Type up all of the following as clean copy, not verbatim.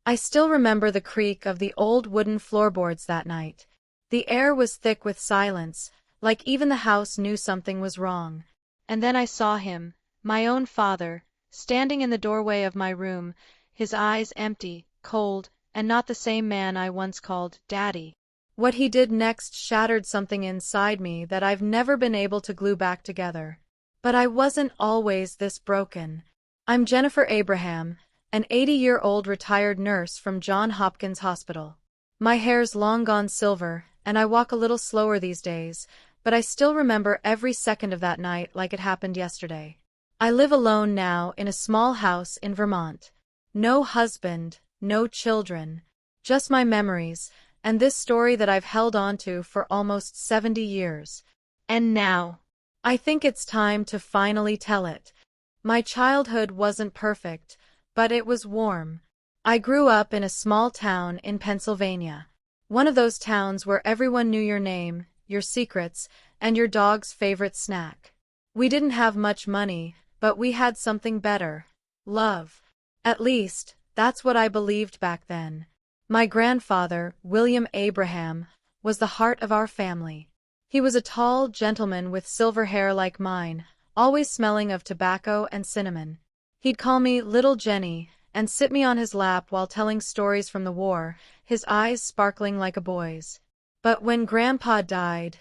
I still remember the creak of the old wooden floorboards that night. The air was thick with silence, like even the house knew something was wrong. And then I saw him, my own father, standing in the doorway of my room, his eyes empty, cold, and not the same man I once called Daddy. What he did next shattered something inside me that I've never been able to glue back together. But I wasn't always this broken. I'm Jennifer Abraham, an 80-year-old retired nurse from Johns Hopkins Hospital. My hair's long gone silver, and I walk a little slower these days, but I still remember every second of that night like it happened yesterday. I live alone now in a small house in Vermont. No husband, no children, just my memories, and this story that I've held on to for almost 70 years. And now, I think it's time to finally tell it. My childhood wasn't perfect, but it was warm. I grew up in a small town in Pennsylvania. One of those towns where everyone knew your name, your secrets, and your dog's favorite snack. We didn't have much money, but we had something better. Love. At least, that's what I believed back then. My grandfather, William Abraham, was the heart of our family. He was a tall gentleman with silver hair like mine, always smelling of tobacco and cinnamon. He'd call me Little Jenny and sit me on his lap while telling stories from the war, his eyes sparkling like a boy's. But when Grandpa died,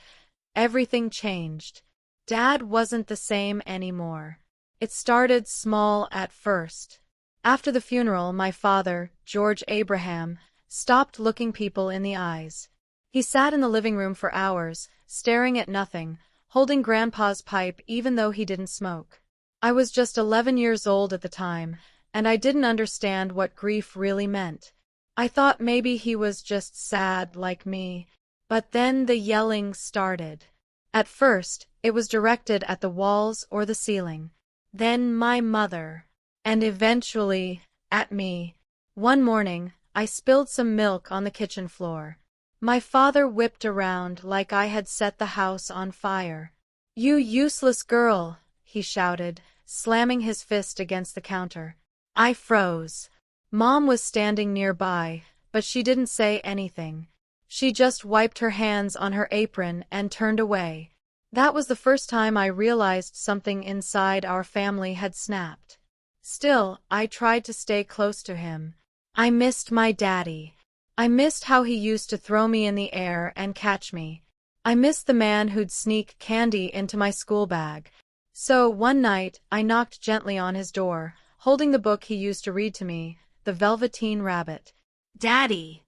everything changed. Dad wasn't the same anymore. It started small at first. After the funeral, my father, George Abraham, stopped looking people in the eyes. He sat in the living room for hours, staring at nothing, holding Grandpa's pipe even though he didn't smoke. I was just 11 years old at the time, and I didn't understand what grief really meant. I thought maybe he was just sad like me. But then the yelling started. At first, it was directed at the walls or the ceiling. Then my mother. And eventually, at me. One morning, I spilled some milk on the kitchen floor. My father whipped around like I had set the house on fire. "You useless girl," he shouted, slamming his fist against the counter. I froze. Mom was standing nearby, but she didn't say anything. She just wiped her hands on her apron and turned away. That was the first time I realized something inside our family had snapped. Still, I tried to stay close to him. I missed my daddy. I missed how he used to throw me in the air and catch me. I missed the man who'd sneak candy into my school bag. So one night, I knocked gently on his door, holding the book he used to read to me, The Velveteen Rabbit. "Daddy,"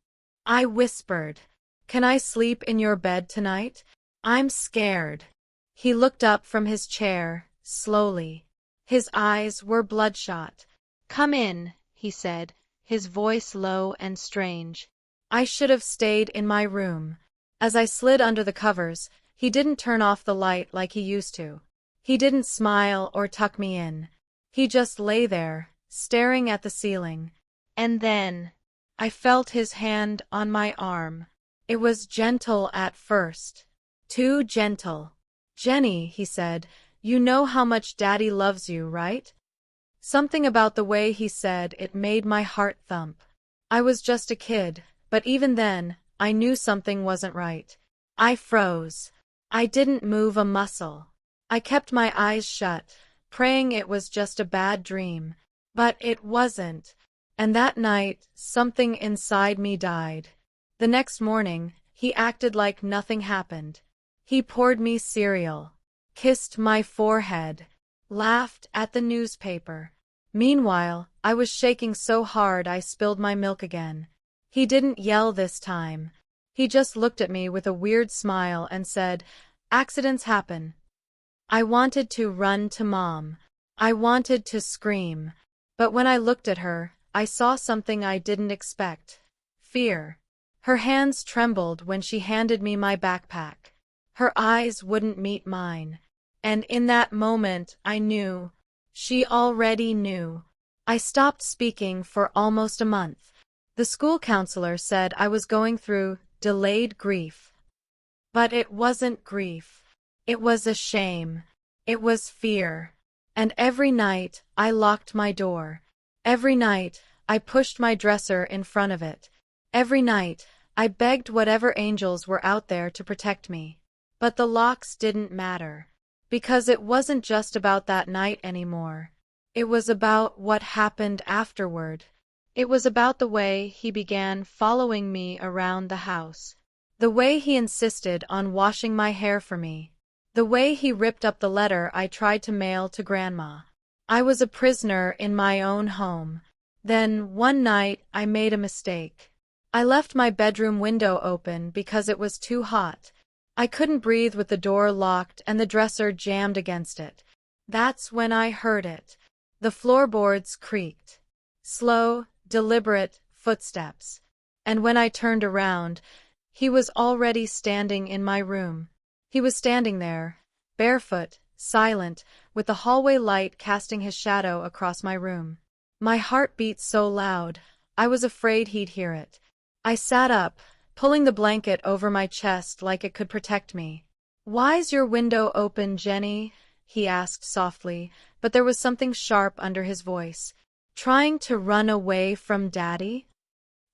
I whispered, "can I sleep in your bed tonight? I'm scared." He looked up from his chair, slowly. His eyes were bloodshot. "Come in," he said, his voice low and strange. I should have stayed in my room. As I slid under the covers, he didn't turn off the light like he used to. He didn't smile or tuck me in. He just lay there, staring at the ceiling. And then, I felt his hand on my arm. It was gentle at first. Too gentle. "Jenny," he said, "you know how much Daddy loves you, right?" Something about the way he said it made my heart thump. I was just a kid, but even then, I knew something wasn't right. I froze. I didn't move a muscle. I kept my eyes shut, praying it was just a bad dream. But it wasn't. And that night, something inside me died. The next morning, he acted like nothing happened. He poured me cereal, kissed my forehead, laughed at the newspaper. Meanwhile, I was shaking so hard I spilled my milk again. He didn't yell this time. He just looked at me with a weird smile and said, "Accidents happen." I wanted to run to Mom. I wanted to scream. But when I looked at her, I saw something I didn't expect. Fear. Her hands trembled when she handed me my backpack. Her eyes wouldn't meet mine. And in that moment, I knew. She already knew. I stopped speaking for almost a month. The school counselor said I was going through delayed grief. But it wasn't grief. It was a shame. It was fear. And every night, I locked my door. Every night, I pushed my dresser in front of it. Every night, I begged whatever angels were out there to protect me. But the locks didn't matter. Because it wasn't just about that night anymore. It was about what happened afterward. It was about the way he began following me around the house. The way he insisted on washing my hair for me. The way he ripped up the letter I tried to mail to Grandma. I was a prisoner in my own home. Then, one night, I made a mistake. I left my bedroom window open because it was too hot. I couldn't breathe with the door locked and the dresser jammed against it. That's when I heard it. The floorboards creaked. Slow, deliberate footsteps. And when I turned around, he was already standing in my room. He was standing there, barefoot, silent, with the hallway light casting his shadow across my room. My heart beat so loud, I was afraid he'd hear it. I sat up, pulling the blanket over my chest like it could protect me. "Why's your window open, Jenny?" he asked softly, but there was something sharp under his voice. "Trying to run away from Daddy?"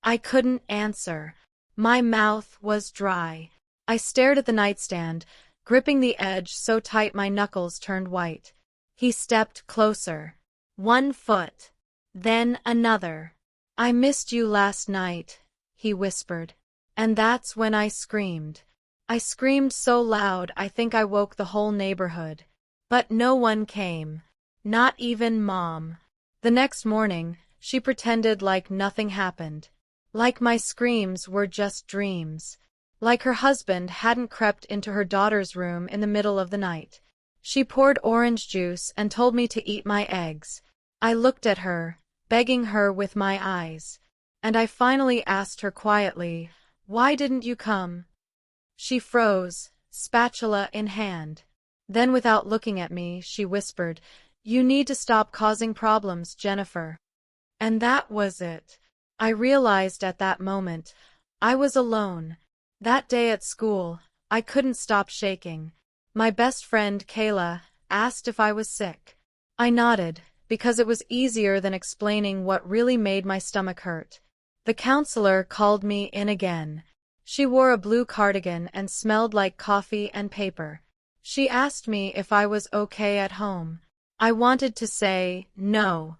I couldn't answer. My mouth was dry. I stared at the nightstand, gripping the edge so tight my knuckles turned white. He stepped closer. 1 foot. Then another. "I missed you last night," he whispered. And that's when I screamed. I screamed so loud I think I woke the whole neighborhood. But no one came. Not even Mom. The next morning, she pretended like nothing happened. Like my screams were just dreams. Like her husband hadn't crept into her daughter's room in the middle of the night. She poured orange juice and told me to eat my eggs. I looked at her, begging her with my eyes. And I finally asked her quietly, "Why didn't you come?" She froze, spatula in hand. Then without looking at me, she whispered, "You need to stop causing problems, Jennifer." And that was it. I realized at that moment, I was alone. That day at school, I couldn't stop shaking. My best friend, Kayla, asked if I was sick. I nodded, because it was easier than explaining what really made my stomach hurt. The counselor called me in again. She wore a blue cardigan and smelled like coffee and paper. She asked me if I was okay at home. I wanted to say no.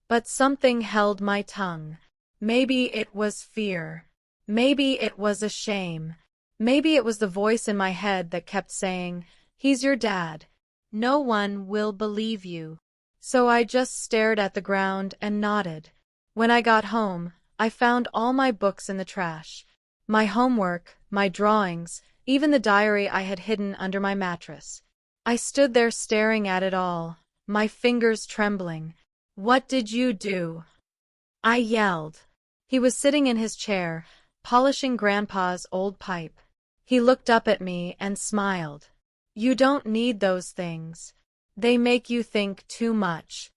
But something held my tongue. Maybe it was fear. Maybe it was a shame. Maybe it was the voice in my head that kept saying, "He's your dad. No one will believe you." So I just stared at the ground and nodded. When I got home, I found all my books in the trash. My homework, my drawings, even the diary I had hidden under my mattress. I stood there staring at it all, my fingers trembling. "What did you do?" I yelled. He was sitting in his chair, polishing Grandpa's old pipe. He looked up at me and smiled. "You don't need those things. They make you think too much."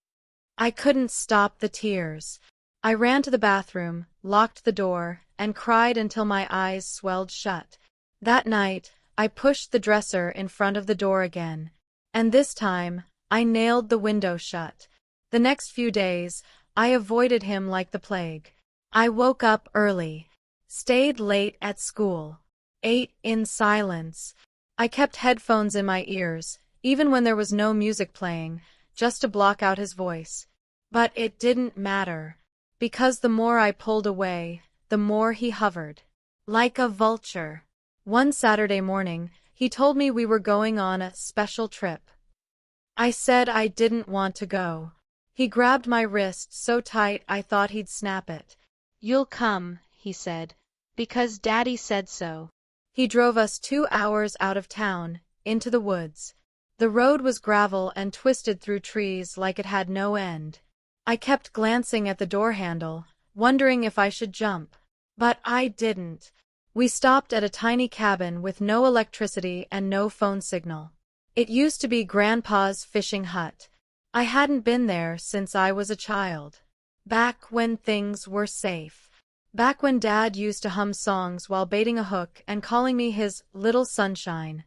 I couldn't stop the tears. I ran to the bathroom, locked the door, and cried until my eyes swelled shut. That night, I pushed the dresser in front of the door again. And this time, I nailed the window shut. The next few days, I avoided him like the plague. I woke up early, stayed late at school, ate in silence. I kept headphones in my ears, even when there was no music playing, just to block out his voice. But it didn't matter. Because the more I pulled away, the more he hovered. Like a vulture. One Saturday morning, he told me we were going on a special trip. I said I didn't want to go. He grabbed my wrist so tight I thought he'd snap it. "You'll come," he said, "because Daddy said so." He drove us 2 hours out of town, into the woods. The road was gravel and twisted through trees like it had no end. I kept glancing at the door handle, wondering if I should jump. But I didn't. We stopped at a tiny cabin with no electricity and no phone signal. It used to be Grandpa's fishing hut. I hadn't been there since I was a child. Back when things were safe. Back when Dad used to hum songs while baiting a hook and calling me his little sunshine.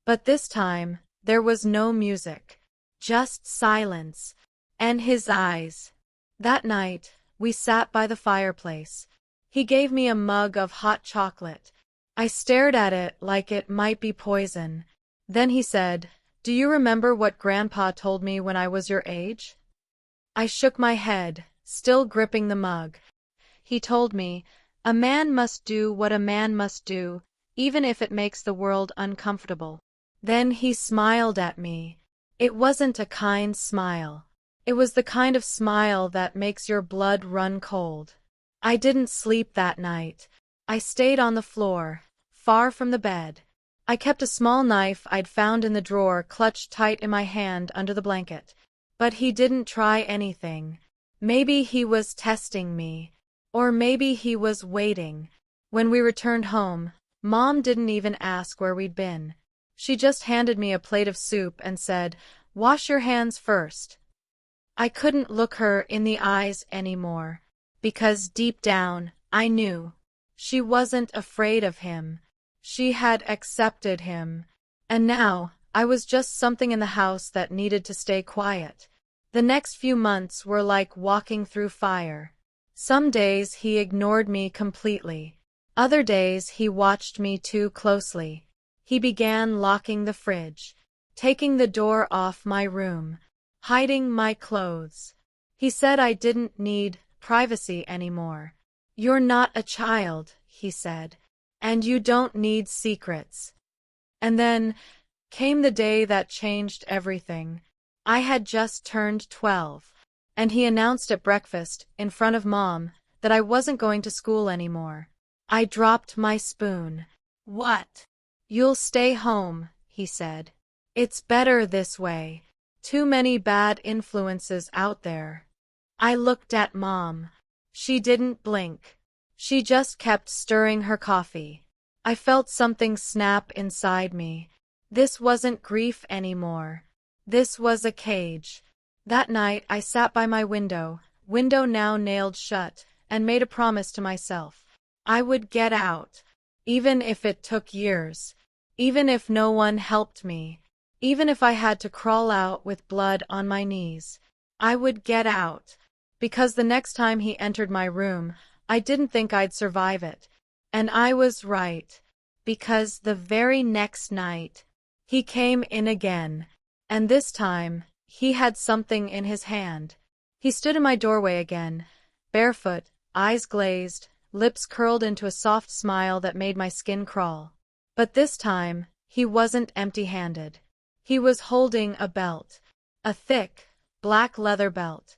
But this time, there was no music. Just silence. And his eyes. That night, We sat by the fireplace. He gave me a mug of hot chocolate. I stared at it like it might be poison. Then he said, "Do you remember what Grandpa told me when I was your age?" I shook my head, still gripping the mug. He told me, "A man must do what a man must do, even if it makes the world uncomfortable." Then he smiled at me. It wasn't a kind smile. It was the kind of smile that makes your blood run cold. I didn't sleep that night. I stayed on the floor, far from the bed. I kept a small knife I'd found in the drawer clutched tight in my hand under the blanket. But he didn't try anything. Maybe he was testing me. Or maybe he was waiting. When we returned home, Mom didn't even ask where we'd been. She just handed me a plate of soup and said, "Wash your hands first." I couldn't look her in the eyes anymore, because deep down, I knew. She wasn't afraid of him. She had accepted him. And now, I was just something in the house that needed to stay quiet. The next few months were like walking through fire. Some days he ignored me completely. Other days he watched me too closely. He began locking the fridge, taking the door off my room, hiding my clothes. He said I didn't need privacy anymore. "You're not a child," he said, "and you don't need secrets." And then came the day that changed everything. I had just turned 12, and he announced at breakfast, in front of Mom, that I wasn't going to school anymore. I dropped my spoon. "What?" "You'll stay home," he said. "It's better this way. Too many bad influences out there." I looked at Mom. She didn't blink. She just kept stirring her coffee. I felt something snap inside me. This wasn't grief anymore. This was a cage. That night I sat by my window now nailed shut, and made a promise to myself. I would get out. Even if it took years. Even if no one helped me. Even if I had to crawl out with blood on my knees. I would get out. Because the next time he entered my room, I didn't think I'd survive it. And I was right. Because the very next night, he came in again. And this time, he had something in his hand. He stood in my doorway again, barefoot, eyes glazed, lips curled into a soft smile that made my skin crawl. But this time, he wasn't empty-handed. He was holding a belt. A thick, black leather belt.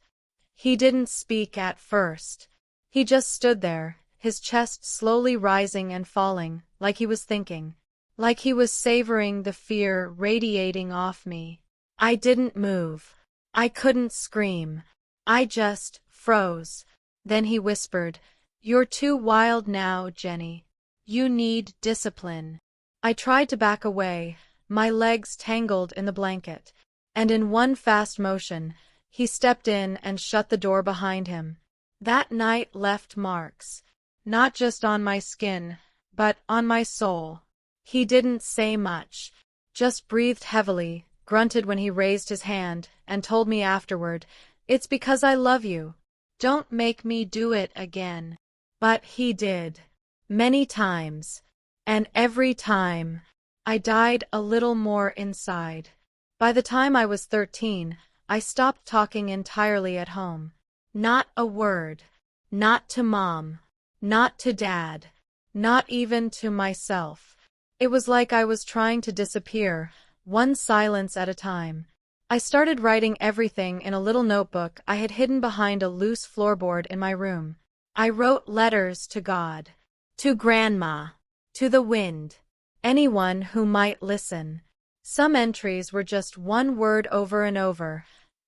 He didn't speak at first. He just stood there, his chest slowly rising and falling, like he was thinking. Like he was savoring the fear radiating off me. I didn't move. I couldn't scream. I just froze. Then he whispered, "You're too wild now, Jenny. You need discipline." I tried to back away, my legs tangled in the blanket, and in one fast motion, he stepped in and shut the door behind him. That night left marks, not just on my skin, but on my soul. He didn't say much, just breathed heavily, grunted when he raised his hand, and told me afterward, "It's because I love you. Don't make me do it again." But he did. Many times. And every time, I died a little more inside. By the time I was 13, I stopped talking entirely at home. Not a word. Not to Mom. Not to Dad. Not even to myself. It was like I was trying to disappear, one silence at a time. I started writing everything in a little notebook I had hidden behind a loose floorboard in my room. I wrote letters to God, to Grandma, to the wind, anyone who might listen. Some entries were just one word over and over,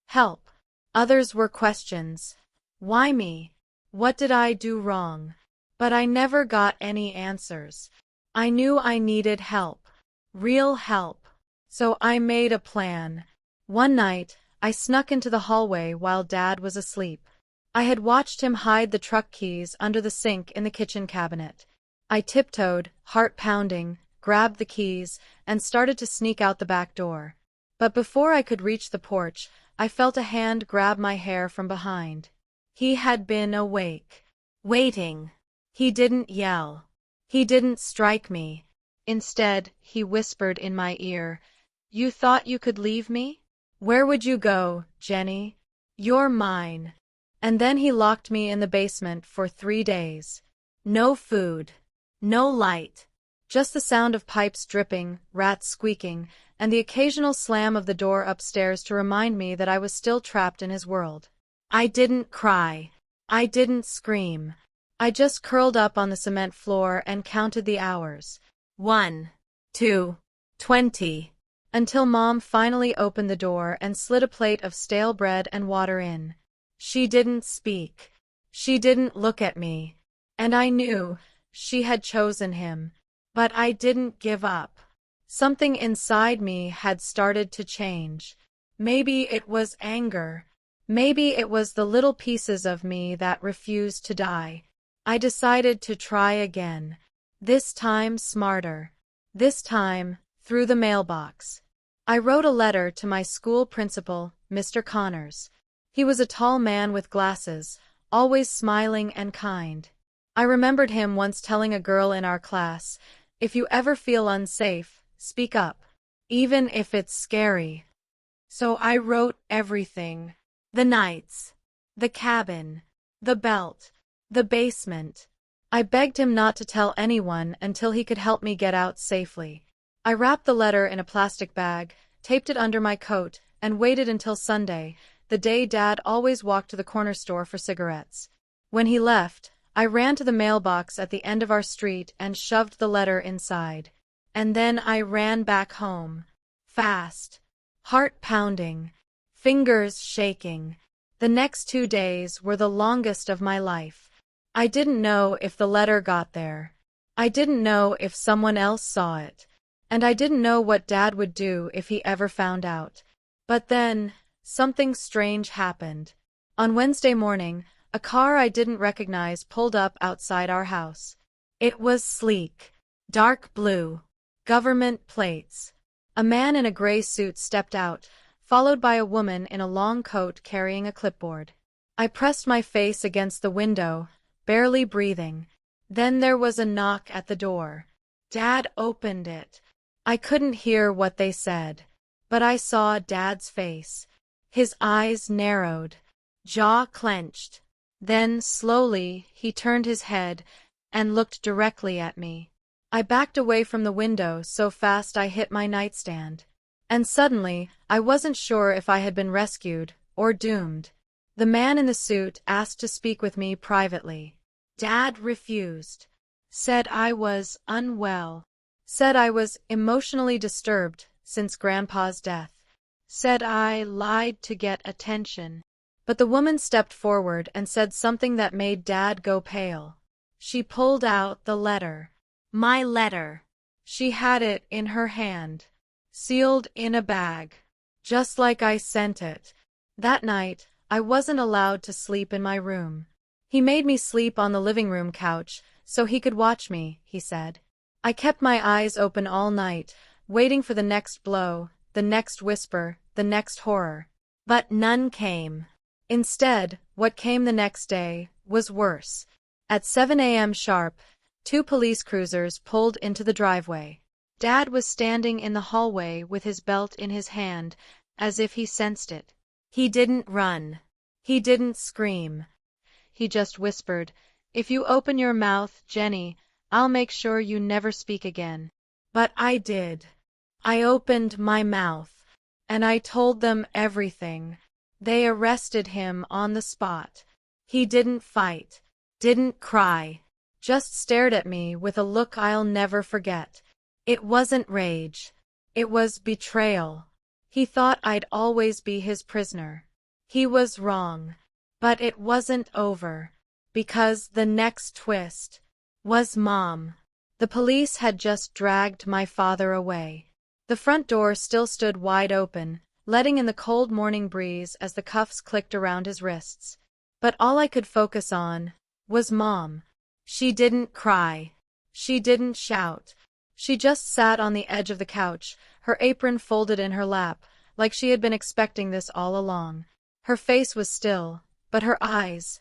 help. Others were questions. Why me? What did I do wrong? But I never got any answers. I knew I needed help. Real help. So I made a plan. One night, I snuck into the hallway while Dad was asleep. I had watched him hide the truck keys under the sink in the kitchen cabinet. I tiptoed, heart pounding, grabbed the keys, and started to sneak out the back door. But before I could reach the porch, I felt a hand grab my hair from behind. He had been awake, waiting. He didn't yell. He didn't strike me. Instead, he whispered in my ear, "You thought you could leave me? Where would you go, Jenny? You're mine." And then he locked me in the basement for 3 days. No food. No light. Just the sound of pipes dripping, rats squeaking, and the occasional slam of the door upstairs to remind me that I was still trapped in his world. I didn't cry. I didn't scream. I just curled up on the cement floor and counted the hours. 1, 2, 20. Until Mom finally opened the door and slid a plate of stale bread and water in. She didn't speak. She didn't look at me. And I knew she had chosen him. But I didn't give up. Something inside me had started to change. Maybe it was anger. Maybe it was the little pieces of me that refused to die. I decided to try again. This time smarter. This time through the mailbox. I wrote a letter to my school principal, Mr. Connors. He was a tall man with glasses, always smiling and kind. I remembered him once telling a girl in our class, "If you ever feel unsafe, speak up, even if it's scary." So I wrote everything. The nights, the cabin, the belt, the basement. I begged him not to tell anyone until he could help me get out safely. I wrapped the letter in a plastic bag, taped it under my coat, and waited until Sunday, the day Dad always walked to the corner store for cigarettes. When he left, I ran to the mailbox at the end of our street and shoved the letter inside. And then I ran back home. Fast. Heart pounding. Fingers shaking. The next 2 days were the longest of my life. I didn't know if the letter got there. I didn't know if someone else saw it. And I didn't know what Dad would do if he ever found out. But then, something strange happened. On Wednesday morning, a car I didn't recognize pulled up outside our house. It was sleek. Dark blue. Government plates. A man in a gray suit stepped out, followed by a woman in a long coat carrying a clipboard. I pressed my face against the window, barely breathing. Then there was a knock at the door. Dad opened it. I couldn't hear what they said, but I saw Dad's face. His eyes narrowed, jaw clenched. Then, slowly, he turned his head and looked directly at me. I backed away from the window so fast I hit my nightstand. And suddenly, I wasn't sure if I had been rescued or doomed. The man in the suit asked to speak with me privately. Dad refused. Said I was unwell. Said I was emotionally disturbed since Grandpa's death. Said I lied to get attention. But the woman stepped forward and said something that made Dad go pale. She pulled out the letter. My letter. She had it in her hand, sealed in a bag, just like I sent it. That night, I wasn't allowed to sleep in my room. He made me sleep on the living room couch so he could watch me, he said. I kept my eyes open all night, waiting for the next blow, the next whisper, the next horror. But none came. Instead, what came the next day was worse. At 7 a.m. sharp, 2 police cruisers pulled into the driveway. Dad was standing in the hallway with his belt in his hand, as if he sensed it. He didn't run. He didn't scream. He just whispered, "If you open your mouth, Jenny, I'll make sure you never speak again." But I did. I opened my mouth, and I told them everything. They arrested him on the spot. He didn't fight, didn't cry, just stared at me with a look I'll never forget. It wasn't rage. It was betrayal. He thought I'd always be his prisoner. He was wrong. But it wasn't over. Because the next twist was Mom. The police had just dragged my father away. The front door still stood wide open, letting in the cold morning breeze as the cuffs clicked around his wrists. But all I could focus on was Mom. She didn't cry. She didn't shout. She just sat on the edge of the couch, her apron folded in her lap, like she had been expecting this all along. Her face was still, But her eyes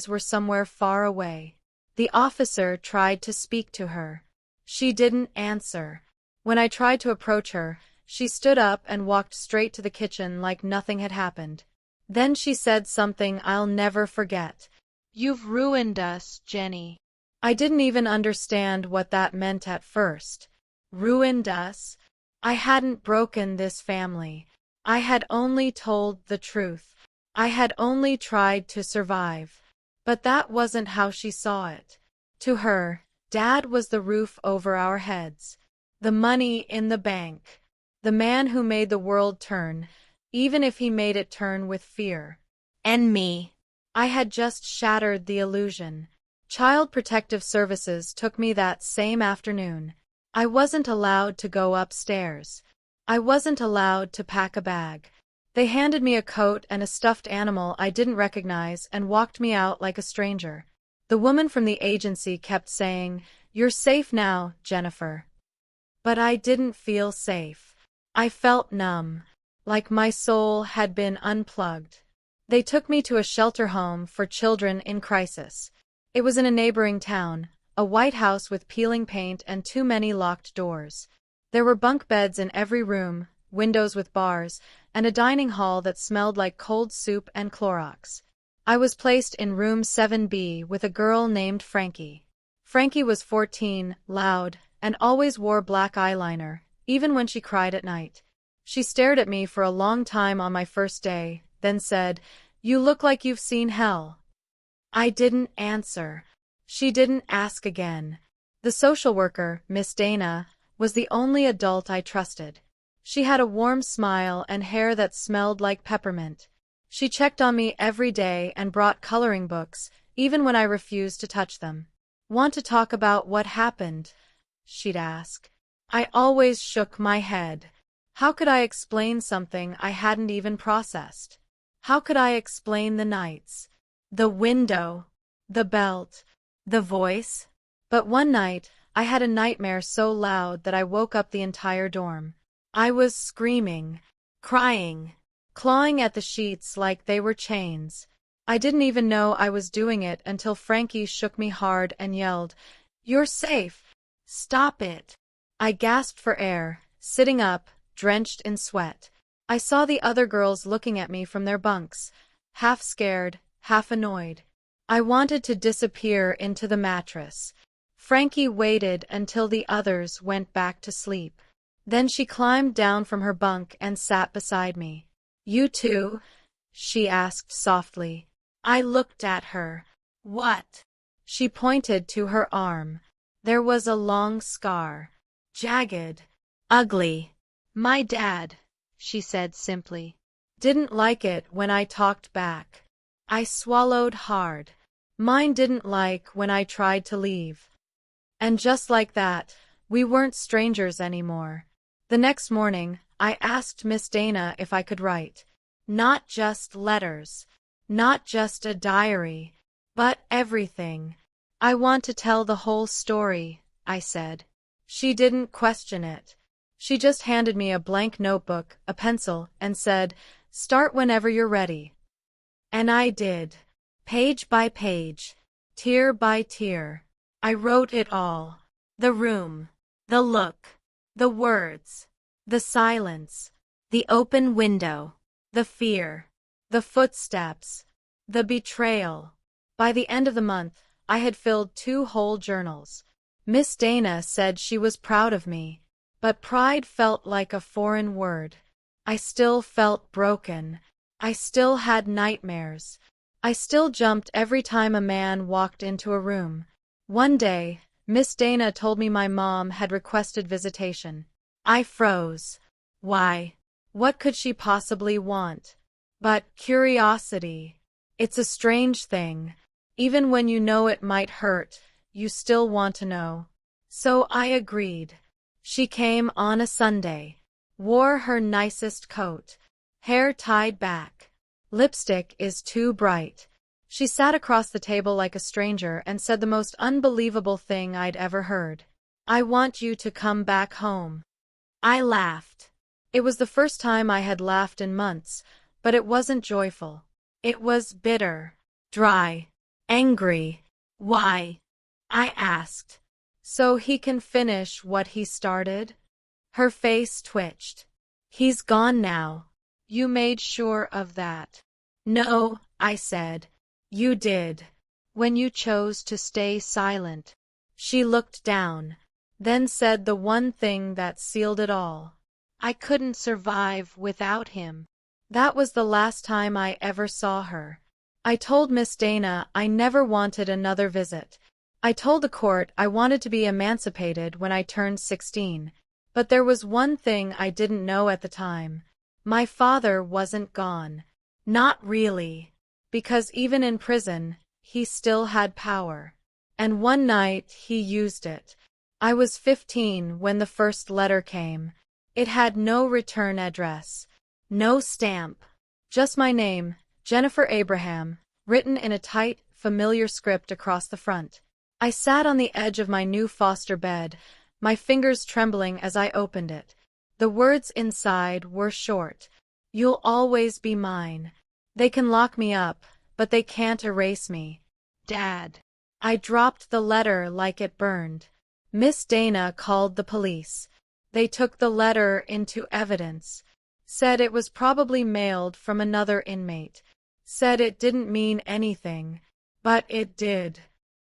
were somewhere far away. The officer tried to speak to her. She didn't answer. When I tried to approach her, she stood up and walked straight to the kitchen like nothing had happened. Then she said something I'll never forget. "You've ruined us, Jenny." I didn't even understand what that meant at first. Ruined us? I hadn't broken this family. I had only told the truth. I had only tried to survive. But that wasn't how she saw it. To her, Dad was the roof over our heads, the money in the bank, the man who made the world turn, even if he made it turn with fear. And me. I had just shattered the illusion. Child Protective Services took me that same afternoon. I wasn't allowed to go upstairs. I wasn't allowed to pack a bag. They handed me a coat and a stuffed animal I didn't recognize and walked me out like a stranger. The woman from the agency kept saying, "You're safe now, Jennifer." But I didn't feel safe. I felt numb, like my soul had been unplugged. They took me to a shelter home for children in crisis. It was in a neighboring town, a white house with peeling paint and too many locked doors. There were bunk beds in every room, windows with bars, and a dining hall that smelled like cold soup and Clorox. I was placed in room 7B with a girl named Frankie. Frankie was 14, loud, and always wore black eyeliner, even when she cried at night. She stared at me for a long time on my first day, then said, "You look like you've seen hell." I didn't answer. She didn't ask again. The social worker, Miss Dana, was the only adult I trusted. She had a warm smile and hair that smelled like peppermint. She checked on me every day and brought coloring books, even when I refused to touch them. "Want to talk about what happened?" she'd ask. I always shook my head. How could I explain something I hadn't even processed? How could I explain the nights? The window, the belt, the voice? But one night, I had a nightmare so loud that I woke up the entire dorm. I was screaming, crying, clawing at the sheets like they were chains. I didn't even know I was doing it until Frankie shook me hard and yelled, "You're safe. Stop it." I gasped for air, sitting up, drenched in sweat. I saw the other girls looking at me from their bunks, half scared, half annoyed. I wanted to disappear into the mattress. Frankie waited until the others went back to sleep. Then she climbed down from her bunk and sat beside me. "You too?" she asked softly. I looked at her. "What?" She pointed to her arm. There was a long scar. Jagged. Ugly. "My dad," she said simply, "didn't like it when I talked back." I swallowed hard. Mine didn't like when I tried to leave. And just like that, we weren't strangers anymore. The next morning, I asked Miss Dana if I could write. Not just letters. Not just a diary. But everything. "I want to tell the whole story," I said. She didn't question it. She just handed me a blank notebook, a pencil, and said, "Start whenever you're ready." And I did. Page by page. Tear by tear. I wrote it all. The room. The look. The words. The silence. The open window. The fear. The footsteps. The betrayal. By the end of the month, I had filled 2 whole journals. Miss Dana said she was proud of me, but pride felt like a foreign word. I still felt broken. I still had nightmares. I still jumped every time a man walked into a room. One day, Miss Dana told me my mom had requested visitation. I froze. Why? What could she possibly want? But curiosity. It's a strange thing. Even when you know it might hurt, you still want to know. So I agreed. She came on a Sunday. Wore her nicest coat. Hair tied back. Lipstick is too bright. She sat across the table like a stranger and said the most unbelievable thing I'd ever heard. "I want you to come back home." I laughed. It was the first time I had laughed in months, but it wasn't joyful. It was bitter, dry, angry. Why? I asked. So he can finish what he started? Her face twitched. He's gone now. You made sure of that. No, I said. You did. When you chose to stay silent. She looked down, then said the one thing that sealed it all. I couldn't survive without him. That was the last time I ever saw her. I told Miss Dana I never wanted another visit. I told the court I wanted to be emancipated when I turned 16. But there was one thing I didn't know at the time. My father wasn't gone. Not really. Because even in prison, he still had power. And one night he used it. I was 15 when the first letter came. It had no return address. No stamp. Just my name, Jennifer Abraham, written in a tight, familiar script across the front. I sat on the edge of my new foster bed, my fingers trembling as I opened it. The words inside were short. You'll always be mine. They can lock me up, but they can't erase me. Dad. I dropped the letter like it burned. Miss Dana called the police. They took the letter into evidence. Said it was probably mailed from another inmate. Said it didn't mean anything. But it did.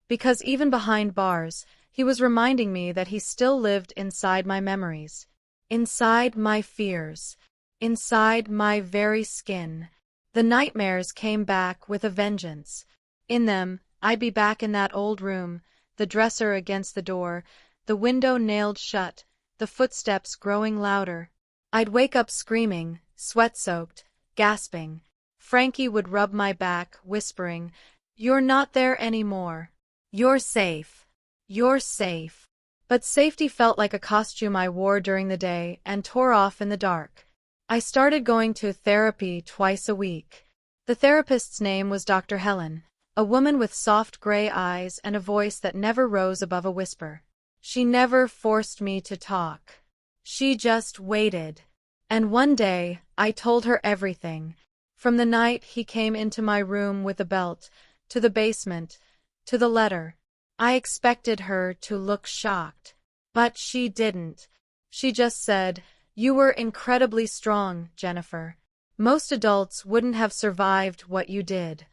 Because even behind bars, he was reminding me that he still lived inside my memories. Inside my fears. Inside my very skin. The nightmares came back with a vengeance. In them, I'd be back in that old room, the dresser against the door, the window nailed shut, the footsteps growing louder. I'd wake up screaming, sweat-soaked, gasping. Frankie would rub my back, whispering, "You're not there anymore. You're safe. You're safe." But safety felt like a costume I wore during the day and tore off in the dark. I started going to therapy twice a week. The therapist's name was Dr. Helen, a woman with soft gray eyes and a voice that never rose above a whisper. She never forced me to talk. She just waited. And one day, I told her everything. From the night he came into my room with a belt, to the basement, to the letter. I expected her to look shocked. But she didn't. She just said, "You were incredibly strong, Jennifer. Most adults wouldn't have survived what you did."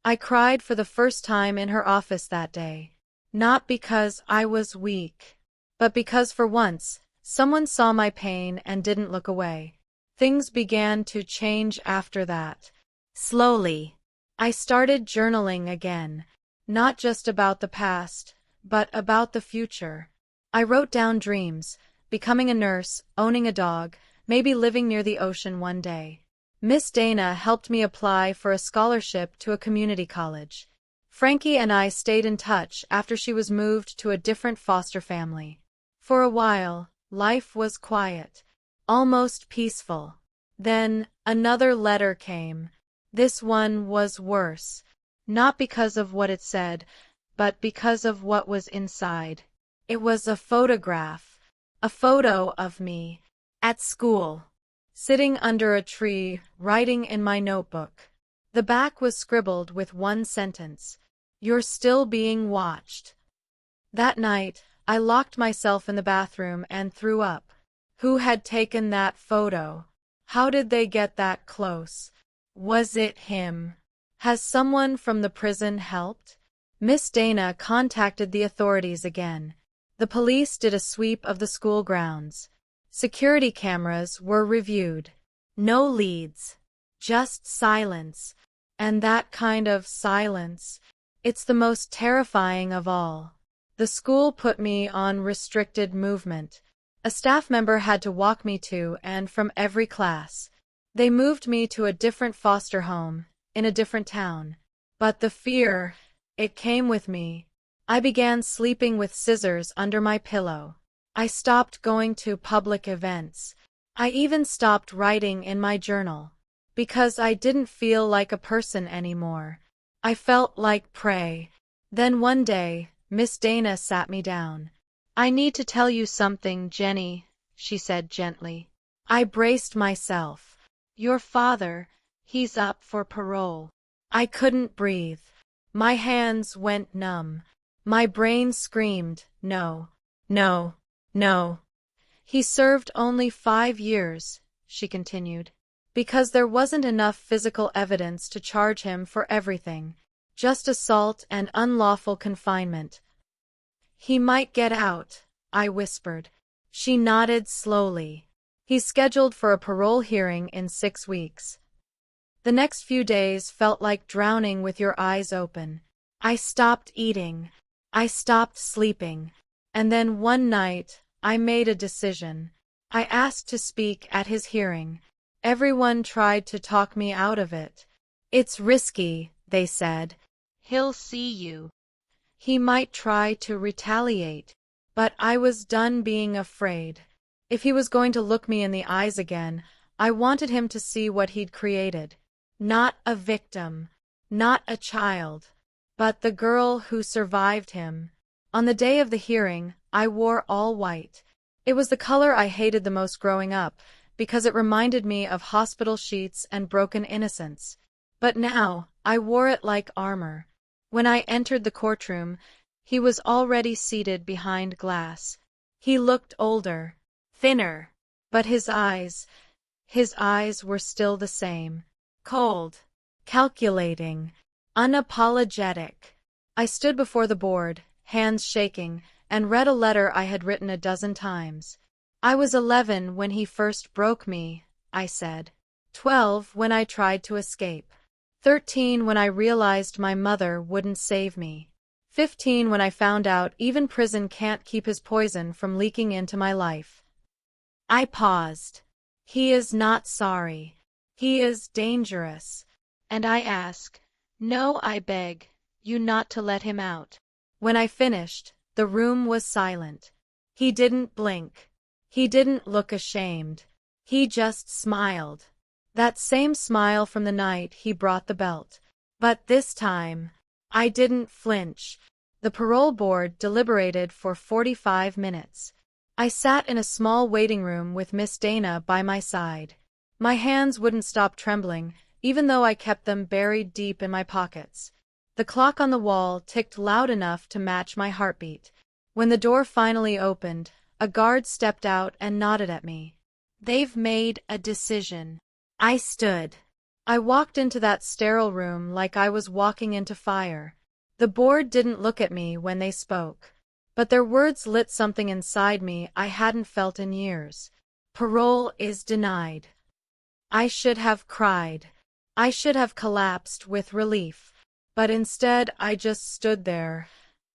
I cried for the first time in her office that day. Not because I was weak, but because for once, someone saw my pain and didn't look away. Things began to change after that. Slowly. I started journaling again. Not just about the past, but about the future. I wrote down dreams, becoming a nurse, owning a dog, maybe living near the ocean one day. Miss Dana helped me apply for a scholarship to a community college. Frankie and I stayed in touch after she was moved to a different foster family. For a while, life was quiet, almost peaceful. Then, another letter came. This one was worse. Not because of what it said, but because of what was inside. It was a photograph. A photo of me. At school. Sitting under a tree, writing in my notebook. The back was scribbled with one sentence. "You're still being watched." That night, I locked myself in the bathroom and threw up. Who had taken that photo? How did they get that close? Was it him? Has someone from the prison helped? Miss Dana contacted the authorities again. The police did a sweep of the school grounds. Security cameras were reviewed. No leads. Just silence. And that kind of silence, it's the most terrifying of all. The school put me on restricted movement. A staff member had to walk me to and from every class. They moved me to a different foster home, in a different town. But the fear, it came with me. I began sleeping with scissors under my pillow. I stopped going to public events. I even stopped writing in my journal. Because I didn't feel like a person anymore. I felt like prey. Then one day, Miss Dana sat me down. "I need to tell you something, Jenny," she said gently. I braced myself. "Your father, He's up for parole. I couldn't breathe. My hands went numb. My brain screamed, no, no, no. He served only 5 years, she continued, because there wasn't enough physical evidence to charge him for everything, just assault and unlawful confinement. He might get out, I whispered. She nodded slowly. He's scheduled for a parole hearing in 6 weeks. The next few days felt like drowning with your eyes open. I stopped eating. I stopped sleeping. And then one night, I made a decision. I asked to speak at his hearing. Everyone tried to talk me out of it. It's risky, they said. He'll see you. He might try to retaliate. But I was done being afraid. If he was going to look me in the eyes again, I wanted him to see what he'd created. Not a victim, not a child, but the girl who survived him. On the day of the hearing, I wore all white. It was the color I hated the most growing up, because it reminded me of hospital sheets and broken innocence. But now, I wore it like armor. When I entered the courtroom, he was already seated behind glass. He looked older, thinner, but his eyes were still the same. Cold, calculating, unapologetic. I stood before the board, hands shaking, and read a letter I had written a dozen times. I was 11 when he first broke me, I said. 12 when I tried to escape. 13 when I realized my mother wouldn't save me. 15 when I found out even prison can't keep his poison from leaking into my life. I paused. He is not sorry. He is dangerous. And I ask, no, I beg you not to let him out. When I finished, the room was silent. He didn't blink. He didn't look ashamed. He just smiled. That same smile from the night he brought the belt. But this time, I didn't flinch. The parole board deliberated for 45 minutes. I sat in a small waiting room with Miss Dana by my side. My hands wouldn't stop trembling, even though I kept them buried deep in my pockets. The clock on the wall ticked loud enough to match my heartbeat. When the door finally opened, a guard stepped out and nodded at me. They've made a decision. I stood. I walked into that sterile room like I was walking into fire. The board didn't look at me when they spoke, but their words lit something inside me I hadn't felt in years. Parole is denied. I should have cried. I should have collapsed with relief. But instead I just stood there,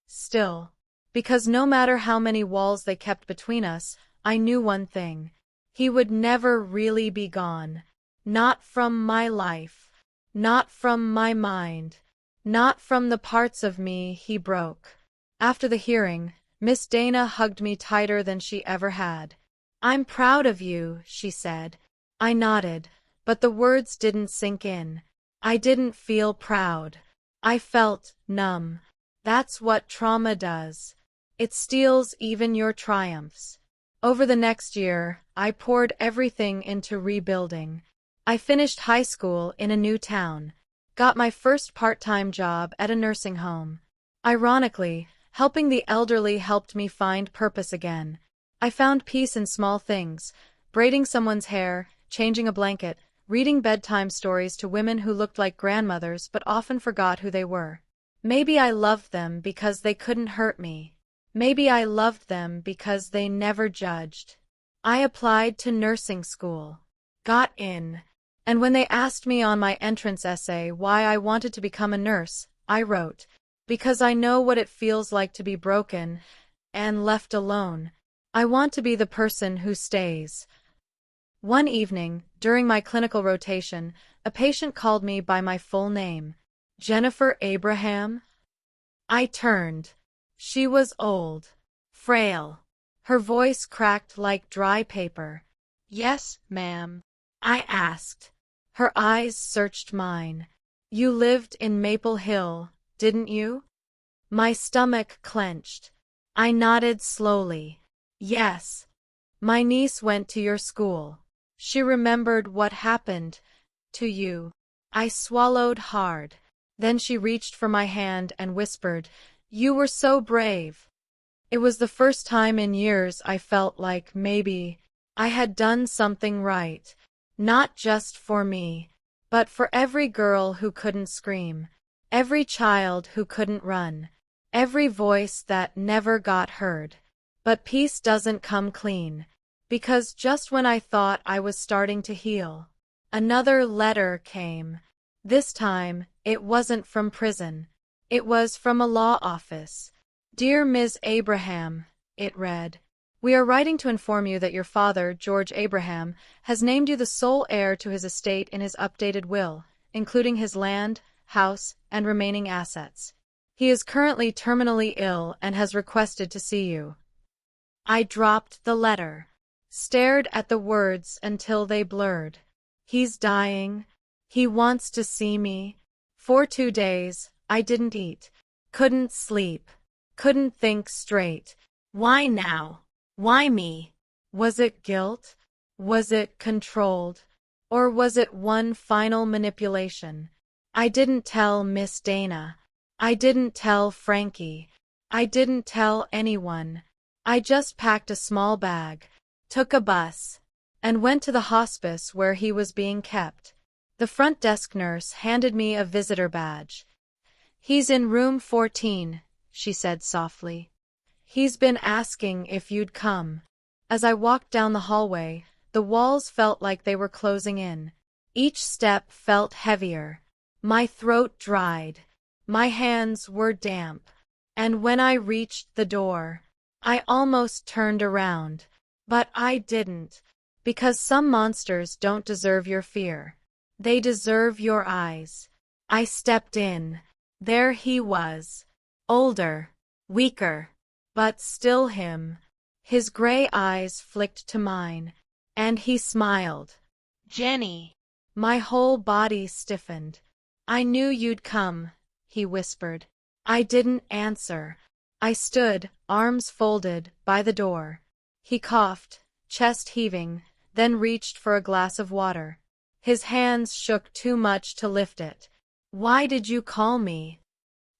still. Because no matter how many walls they kept between us, I knew one thing. He would never really be gone. Not from my life. Not from my mind. Not from the parts of me he broke. After the hearing, Miss Dana hugged me tighter than she ever had. I'm proud of you, she said. I nodded, but the words didn't sink in. I didn't feel proud. I felt numb. That's what trauma does. It steals even your triumphs. Over the next year, I poured everything into rebuilding. I finished high school in a new town, got my first part-time job at a nursing home. Ironically, helping the elderly helped me find purpose again. I found peace in small things, braiding someone's hair, changing a blanket, reading bedtime stories to women who looked like grandmothers but often forgot who they were. Maybe I loved them because they couldn't hurt me. Maybe I loved them because they never judged. I applied to nursing school. Got in. And when they asked me on my entrance essay why I wanted to become a nurse, I wrote, because I know what it feels like to be broken and left alone. I want to be the person who stays. One evening, during my clinical rotation, a patient called me by my full name. Jennifer Abraham? I turned. She was old, frail. Her voice cracked like dry paper. Yes, ma'am. I asked. Her eyes searched mine. You lived in Maple Hill, didn't you? My stomach clenched. I nodded slowly. Yes. My niece went to your school. She remembered what happened to you. I swallowed hard. Then she reached for my hand and whispered, "You were so brave." It was the first time in years I felt like maybe I had done something right, not just for me, but for every girl who couldn't scream, every child who couldn't run, every voice that never got heard. But peace doesn't come clean, because just when I thought I was starting to heal, another letter came. This time, it wasn't from prison. It was from a law office. "Dear Ms. Abraham," it read, "we are writing to inform you that your father, George Abraham, has named you the sole heir to his estate in his updated will, including his land, house, and remaining assets. He is currently terminally ill and has requested to see you." I dropped the letter, stared at the words until they blurred. He's dying. He wants to see me. For 2 days, I didn't eat, couldn't sleep, couldn't think straight. Why now? Why me? Was it guilt? Was it controlled? Or was it one final manipulation? I didn't tell Miss Dana. I didn't tell Frankie. I didn't tell anyone. I just packed a small bag, took a bus, and went to the hospice where he was being kept. The front desk nurse handed me a visitor badge. "He's in room 14, she said softly. "He's been asking if you'd come." As I walked down the hallway, the walls felt like they were closing in. Each step felt heavier. My throat dried. My hands were damp. And when I reached the door, I almost turned around. But I didn't. Because some monsters don't deserve your fear. They deserve your eyes. I stepped in. There he was. Older. Weaker. But still him. His gray eyes flicked to mine. And he smiled. "Jenny." My whole body stiffened. "I knew you'd come," he whispered. I didn't answer. I stood, arms folded, by the door. He coughed, chest heaving, then reached for a glass of water. His hands shook too much to lift it. "Why did you call me?"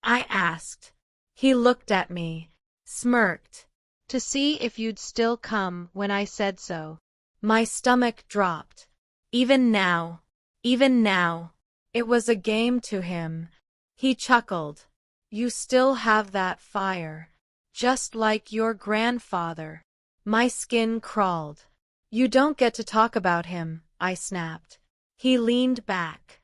I asked. He looked at me, smirked. "To see if you'd still come when I said so." My stomach dropped. Even now, it was a game to him. He chuckled. "You still have that fire. Just like your grandfather." My skin crawled. "You don't get to talk about him," I snapped. He leaned back.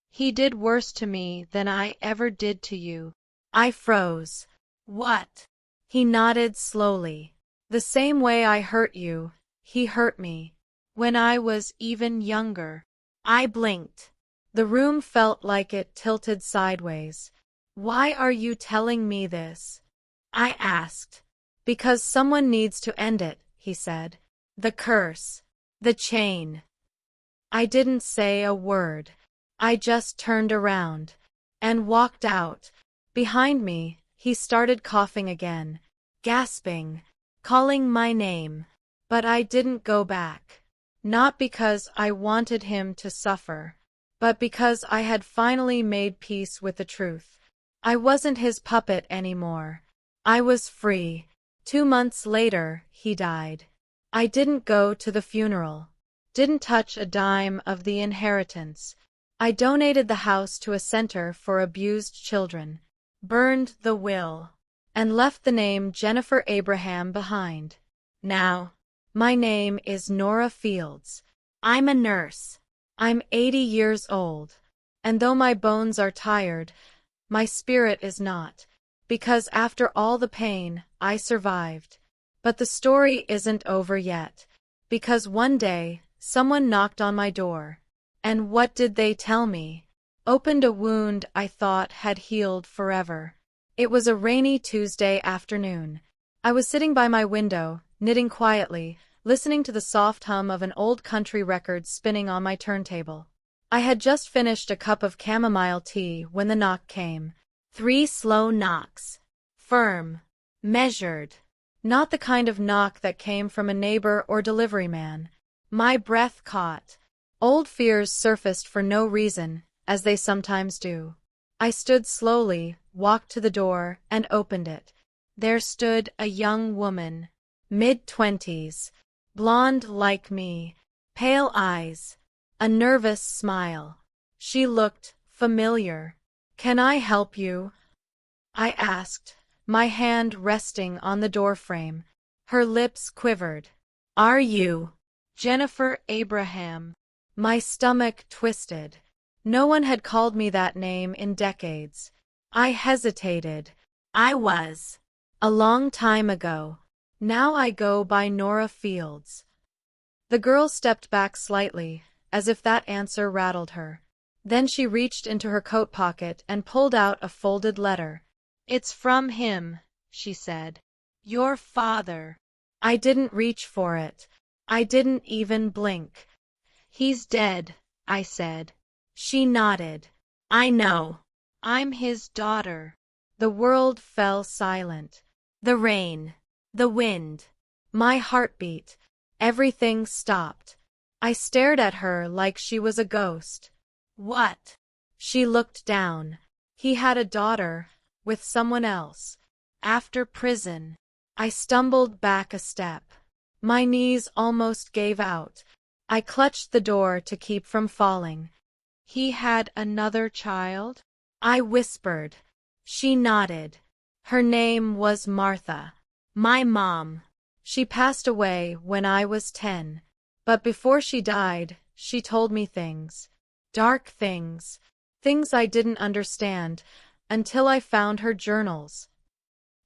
"He did worse to me than I ever did to you." I froze. "What?" He nodded slowly. "The same way I hurt you, he hurt me. When I was even younger." I blinked. The room felt like it tilted sideways. "Why are you telling me this?" I asked. "Because someone needs to end it," he said. "The curse. The chain." I didn't say a word. I just turned around and walked out. Behind me, he started coughing again, gasping, calling my name. But I didn't go back. Not because I wanted him to suffer, but because I had finally made peace with the truth. I wasn't his puppet anymore. I was free. 2 months later, he died. I didn't go to the funeral. Didn't touch a dime of the inheritance. I donated the house to a center for abused children, burned the will, and left the name Jennifer Abraham behind. Now, my name is Nora Fields. I'm a nurse. I'm 80 years old. And though my bones are tired, my spirit is not. Because after all the pain, I survived. But the story isn't over yet. Because one day, someone knocked on my door. And what did they tell me? Opened a wound I thought had healed forever. It was a rainy Tuesday afternoon. I was sitting by my window, knitting quietly, listening to the soft hum of an old country record spinning on my turntable. I had just finished a cup of chamomile tea when the knock came. 3 slow knocks. Firm. Measured. Not the kind of knock that came from a neighbor or delivery man. My breath caught. Old fears surfaced for no reason. as they sometimes do. I stood slowly, walked to the door, and opened it. There stood a young woman, mid-20s, blonde like me, pale eyes, a nervous smile. She looked familiar. "Can I help you?" I asked, my hand resting on the doorframe. Her lips quivered. "Are you Jennifer Abraham?" My stomach twisted. No one had called me that name in decades. I hesitated. "I was. A long time ago. Now I go by Nora Fields." The girl stepped back slightly, as if that answer rattled her. Then she reached into her coat pocket and pulled out a folded letter. "It's from him," she said. "Your father." I didn't reach for it. I didn't even blink. "He's dead," I said. She nodded. "I know. I'm his daughter." The world fell silent. The rain. The wind. My heartbeat. Everything stopped. I stared at her like she was a ghost. "What?" She looked down. "He had a daughter, with someone else. After prison." I stumbled back a step. My knees almost gave out. I clutched the door to keep from falling. "He had another child?" I whispered. She nodded. "Her name was Martha. My mom. She passed away when I was 10. But before she died, she told me things. Dark things. Things I didn't understand, until I found her journals."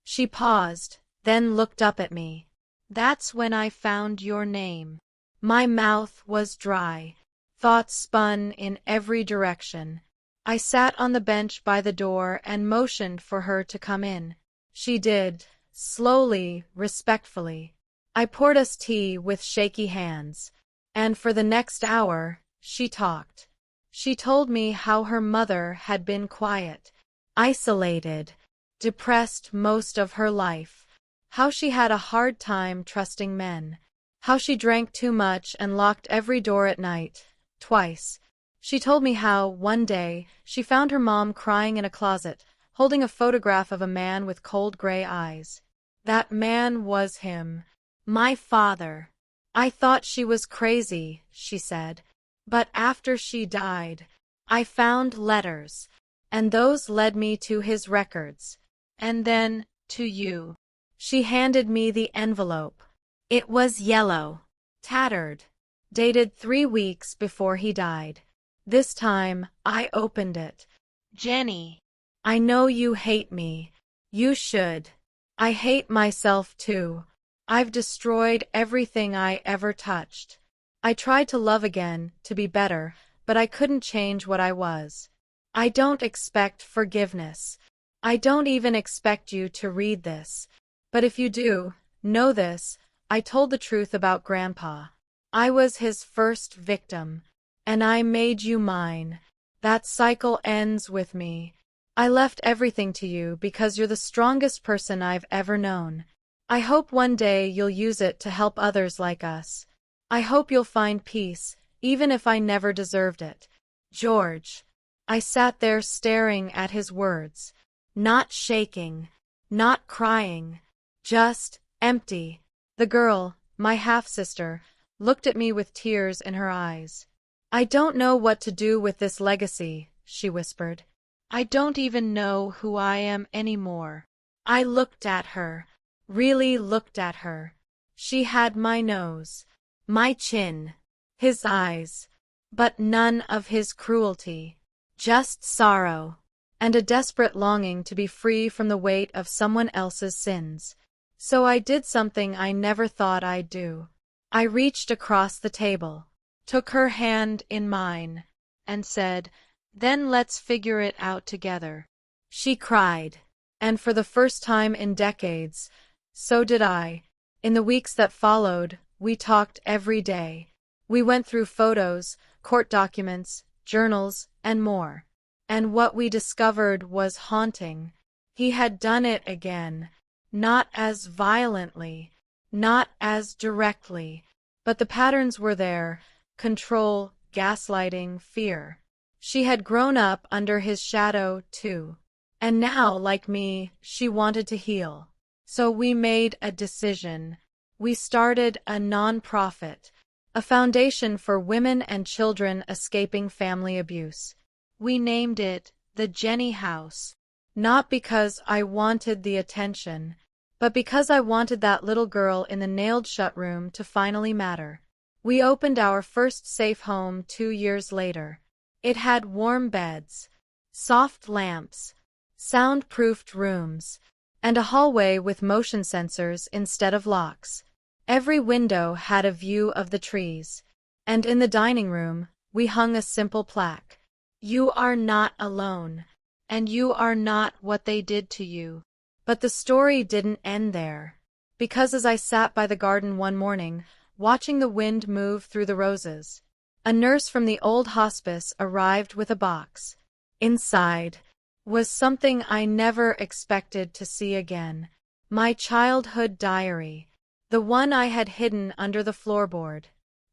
She paused, then looked up at me. "That's when I found your name." My mouth was dry. Thoughts spun in every direction. I sat on the bench by the door and motioned for her to come in. She did, slowly, respectfully. I poured us tea with shaky hands. And for the next hour, she talked. She told me how her mother had been quiet, isolated, depressed most of her life. How she had a hard time trusting men. How she drank too much and locked every door at night. Twice. She told me how, one day, she found her mom crying in a closet, holding a photograph of a man with cold gray eyes. That man was him. My father. "I thought she was crazy," she said. "But after she died, I found letters, and those led me to his records. And then, to you." She handed me the envelope. It was yellow, tattered, dated 3 weeks before he died. This time, I opened it. "Jenny, I know you hate me. You should. I hate myself too. I've destroyed everything I ever touched. I tried to love again, to be better, but I couldn't change what I was. I don't expect forgiveness. I don't even expect you to read this. But if you do, know this, I told the truth about Grandpa. I was his first victim, and I made you mine. That cycle ends with me. I left everything to you because you're the strongest person I've ever known. I hope one day you'll use it to help others like us. I hope you'll find peace, even if I never deserved it. George." I sat there staring at his words, not shaking, not crying, just empty. The girl, my half-sister, looked at me with tears in her eyes. "I don't know what to do with this legacy," she whispered. "I don't even know who I am anymore." I looked at her, really looked at her. She had my nose, my chin, his eyes, but none of his cruelty. Just sorrow, and a desperate longing to be free from the weight of someone else's sins. So I did something I never thought I'd do. I reached across the table, took her hand in mine, and said, "Then let's figure it out together." She cried, and for the first time in decades, so did I. In the weeks that followed, we talked every day. We went through photos, court documents, journals, and more. And what we discovered was haunting. He had done it again, not as violently, not as directly, but the patterns were there: control, gaslighting, fear. She had grown up under his shadow, too. And now, like me, she wanted to heal. So we made a decision. We started a non-profit, a foundation for women and children escaping family abuse. We named it the Jenny House. Not because I wanted the attention, but because I wanted that little girl in the nailed-shut room to finally matter. We opened our first safe home 2 years later. It had warm beds, soft lamps, soundproofed rooms, and a hallway with motion sensors instead of locks. Every window had a view of the trees, and in the dining room, we hung a simple plaque. You are not alone, and you are not what they did to you. But the story didn't end there, because as I sat by the garden one morning, watching the wind move through the roses, a nurse from the old hospice arrived with a box. Inside was something I never expected to see again. My childhood diary, the one I had hidden under the floorboard.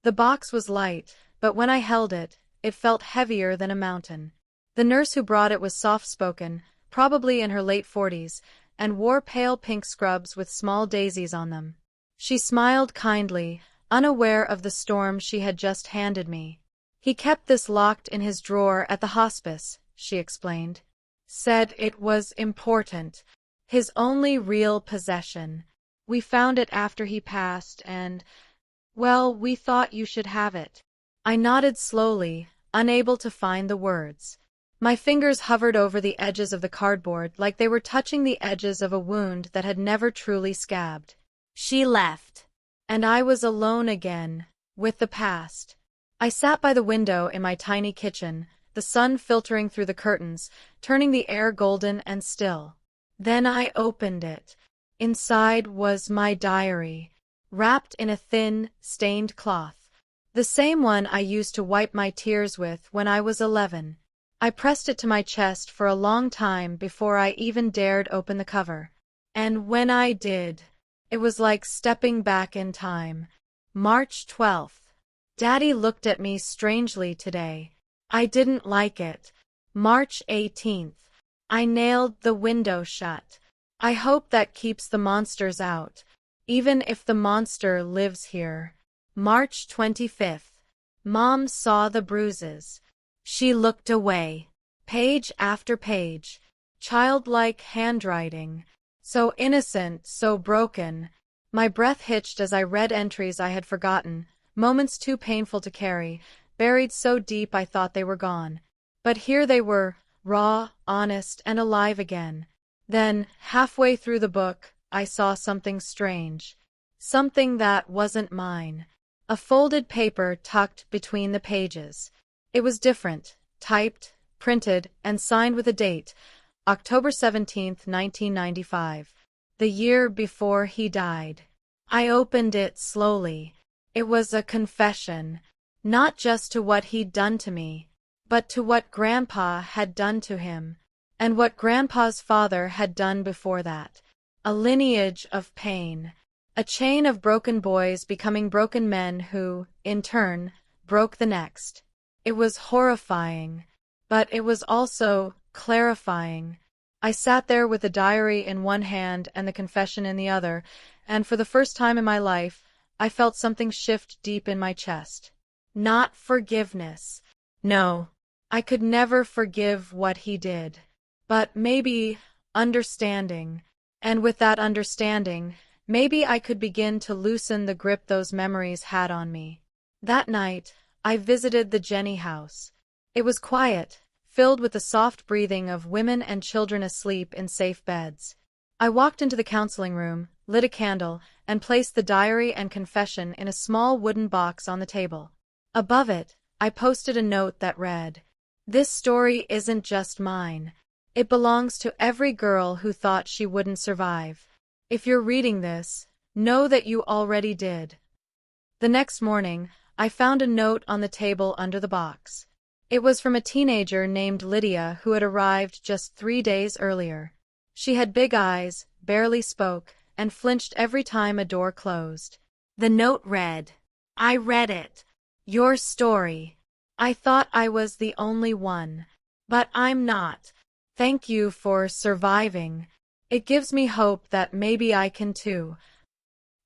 The box was light, but when I held it, it felt heavier than a mountain. The nurse who brought it was soft-spoken, probably in her late 40s, and wore pale pink scrubs with small daisies on them. She smiled kindly, unaware of the storm she had just handed me. He kept this locked in his drawer at the hospice, she explained. Said it was important. His only real possession. We found it after he passed and, well, we thought you should have it. I nodded slowly, unable to find the words. My fingers hovered over the edges of the cardboard like they were touching the edges of a wound that had never truly scabbed. She left, and I was alone again, with the past. I sat by the window in my tiny kitchen, the sun filtering through the curtains, turning the air golden and still. Then I opened it. Inside was my diary, wrapped in a thin, stained cloth. The same one I used to wipe my tears with when I was 11. I pressed it to my chest for a long time before I even dared open the cover. And when I did, it was like stepping back in time. March 12th. Daddy looked at me strangely today. I didn't like it. March 18th. I nailed the window shut. I hope that keeps the monsters out, even if the monster lives here. March 25th. Mom saw the bruises. She looked away. Page after page. Childlike handwriting. So innocent, so broken. My breath hitched as I read entries I had forgotten, moments too painful to carry, buried so deep I thought they were gone. But here they were, raw, honest, and alive again. Then, halfway through the book, I saw something strange. Something that wasn't mine. A folded paper tucked between the pages. It was different, typed, printed, and signed with a date, October 17th, 1995, the year before he died. I opened it slowly. It was a confession, not just to what he'd done to me, but to what Grandpa had done to him, and what Grandpa's father had done before that. A lineage of pain, a chain of broken boys becoming broken men who, in turn, broke the next. It was horrifying, but it was also clarifying. I sat there with the diary in one hand and the confession in the other, and for the first time in my life, I felt something shift deep in my chest. Not forgiveness. No, I could never forgive what he did. But maybe understanding. And with that understanding, maybe I could begin to loosen the grip those memories had on me. That night, I visited the Jenny house. It was quiet, filled with the soft breathing of women and children asleep in safe beds. I walked into the counseling room, lit a candle, and placed the diary and confession in a small wooden box on the table. Above it, I posted a note that read, "This story isn't just mine. It belongs to every girl who thought she wouldn't survive. If you're reading this, know that you already did." The next morning, I found a note on the table under the box. It was from a teenager named Lydia who had arrived just 3 days earlier. She had big eyes, barely spoke, and flinched every time a door closed. The note read, "I read it. Your story. I thought I was the only one. But I'm not. Thank you for surviving. It gives me hope that maybe I can too.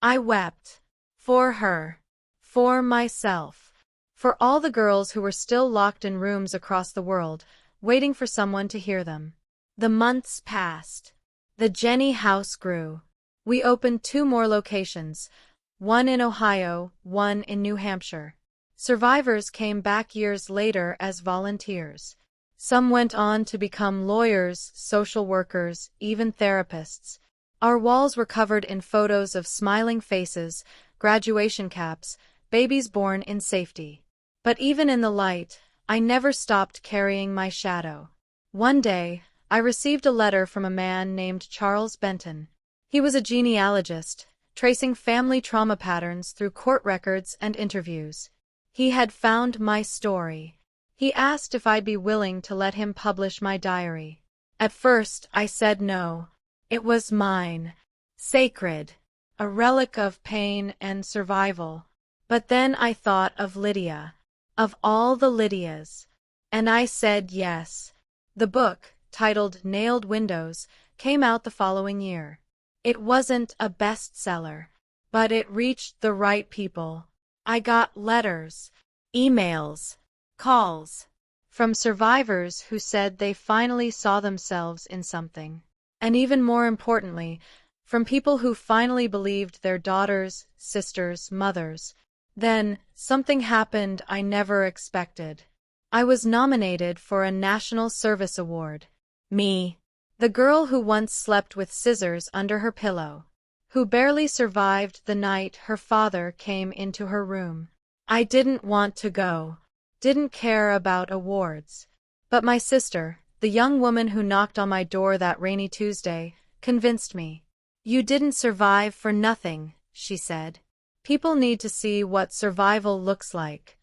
I wept. For her. For myself. For all the girls who were still locked in rooms across the world, waiting for someone to hear them. The months passed. The Jenny house grew. We opened 2 more locations, one in Ohio, one in New Hampshire. Survivors came back years later as volunteers. Some went on to become lawyers, social workers, even therapists. Our walls were covered in photos of smiling faces, graduation caps, babies born in safety. But even in the light, I never stopped carrying my shadow. One day, I received a letter from a man named Charles Benton. He was a genealogist, tracing family trauma patterns through court records and interviews. He had found my story. He asked if I'd be willing to let him publish my diary. At first, I said no. It was mine. Sacred. A relic of pain and survival. But then I thought of Lydia. Of all the Lydias. And I said yes. The book, titled Nailed Windows, came out the following year. It wasn't a bestseller, but it reached the right people. I got letters, emails, calls from survivors who said they finally saw themselves in something. And even more importantly, from people who finally believed their daughters, sisters, mothers. Then, something happened I never expected. I was nominated for a National Service Award. Me. The girl who once slept with scissors under her pillow. Who barely survived the night her father came into her room. I didn't want to go. Didn't care about awards. But my sister, the young woman who knocked on my door that rainy Tuesday, convinced me. You didn't survive for nothing, she said. People need to see what survival looks like.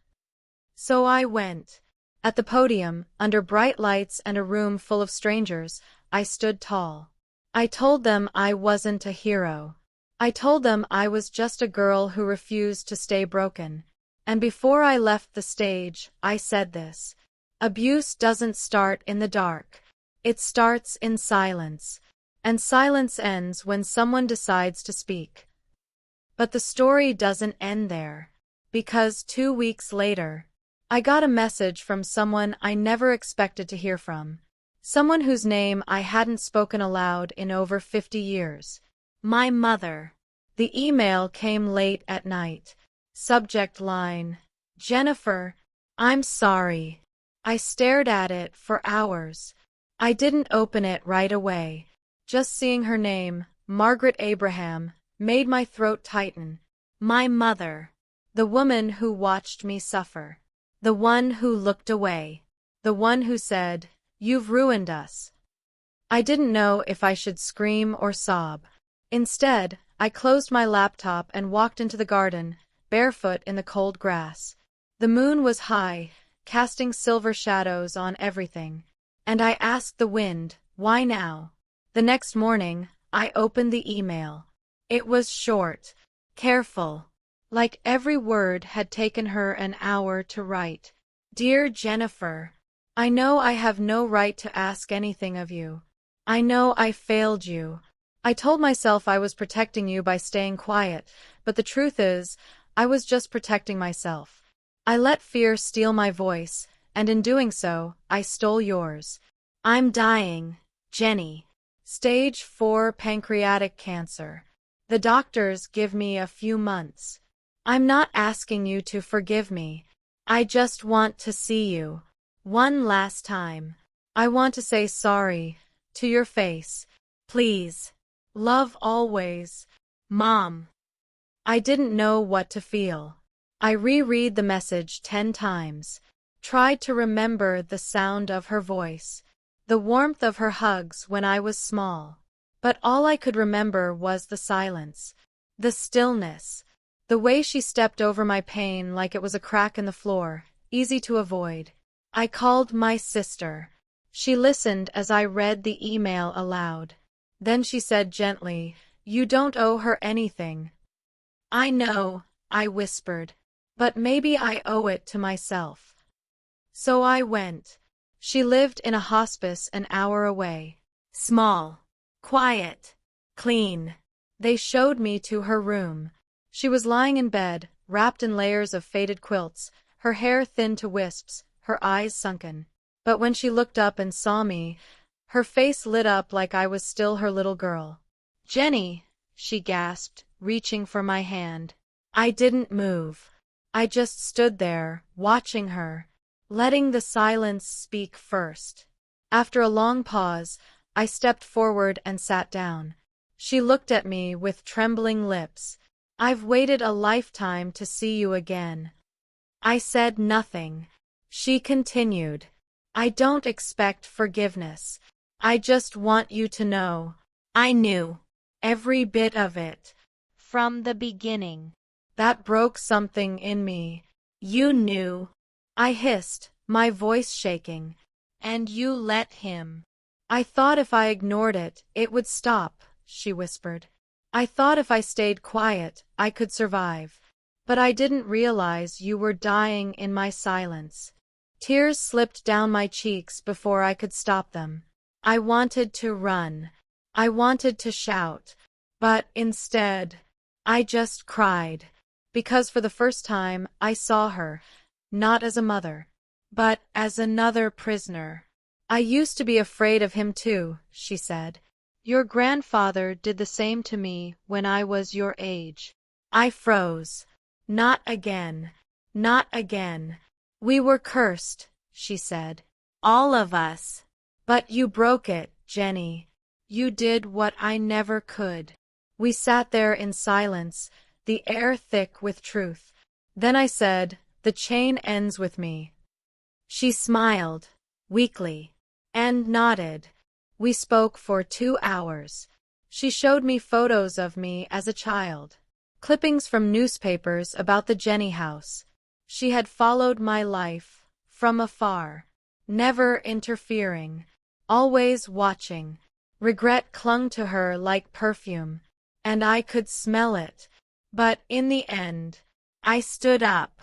So I went. At the podium, under bright lights and a room full of strangers, I stood tall. I told them I wasn't a hero. I told them I was just a girl who refused to stay broken. And before I left the stage, I said this. Abuse doesn't start in the dark. It starts in silence. And silence ends when someone decides to speak. But the story doesn't end there. Because 2 weeks later, I got a message from someone I never expected to hear from. Someone whose name I hadn't spoken aloud in over 50 years. My mother. The email came late at night. Subject line. Jennifer, I'm sorry. I stared at it for hours. I didn't open it right away. Just seeing her name, Margaret Abraham, made my throat tighten. My mother. The woman who watched me suffer. The one who looked away. The one who said, "You've ruined us." I didn't know if I should scream or sob. Instead, I closed my laptop and walked into the garden, barefoot in the cold grass. The moon was high, casting silver shadows on everything. And I asked the wind, why now? The next morning, I opened the email. It was short, careful. Like every word had taken her an hour to write. Dear Jennifer, I know I have no right to ask anything of you. I know I failed you. I told myself I was protecting you by staying quiet, but the truth is, I was just protecting myself. I let fear steal my voice, and in doing so, I stole yours. I'm dying, Jenny. Stage 4 pancreatic cancer. The doctors give me a few months. I'm not asking you to forgive me. I just want to see you. One last time. I want to say sorry. To your face. Please. Love always. Mom. I didn't know what to feel. I reread the message 10 times. Tried to remember the sound of her voice. The warmth of her hugs when I was small. But all I could remember was the silence. The stillness. The way she stepped over my pain like it was a crack in the floor, easy to avoid. I called my sister. She listened as I read the email aloud. Then she said gently, "You don't owe her anything." I know, I whispered. But maybe I owe it to myself. So I went. She lived in a hospice an hour away. Small, quiet, clean. They showed me to her room. She was lying in bed, wrapped in layers of faded quilts, her hair thin to wisps, her eyes sunken. But when she looked up and saw me, her face lit up like I was still her little girl. "Jenny," she gasped, reaching for my hand. I didn't move. I just stood there, watching her, letting the silence speak first. After a long pause, I stepped forward and sat down. She looked at me with trembling lips. "I've waited a lifetime to see you again." I said nothing. She continued. "I don't expect forgiveness. I just want you to know. I knew. Every bit of it. From the beginning." That broke something in me. "You knew," I hissed, my voice shaking. "And you let him." "I thought if I ignored it, it would stop," she whispered. "I thought if I stayed quiet, I could survive. But I didn't realize you were dying in my silence." Tears slipped down my cheeks before I could stop them. I wanted to run. I wanted to shout. But instead, I just cried. Because for the first time, I saw her, not as a mother, but as another prisoner. "I used to be afraid of him too," she said. "Your grandfather did the same to me when I was your age." I froze. "Not again. Not again. We were cursed," she said. "All of us. But you broke it, Jenny. You did what I never could." We sat there in silence, the air thick with truth. Then I said, "The chain ends with me." She smiled, weakly, and nodded. We spoke for 2 hours. She showed me photos of me as a child, clippings from newspapers about the Jenny house. She had followed my life, from afar, never interfering, always watching. Regret clung to her like perfume, and I could smell it. But in the end, I stood up.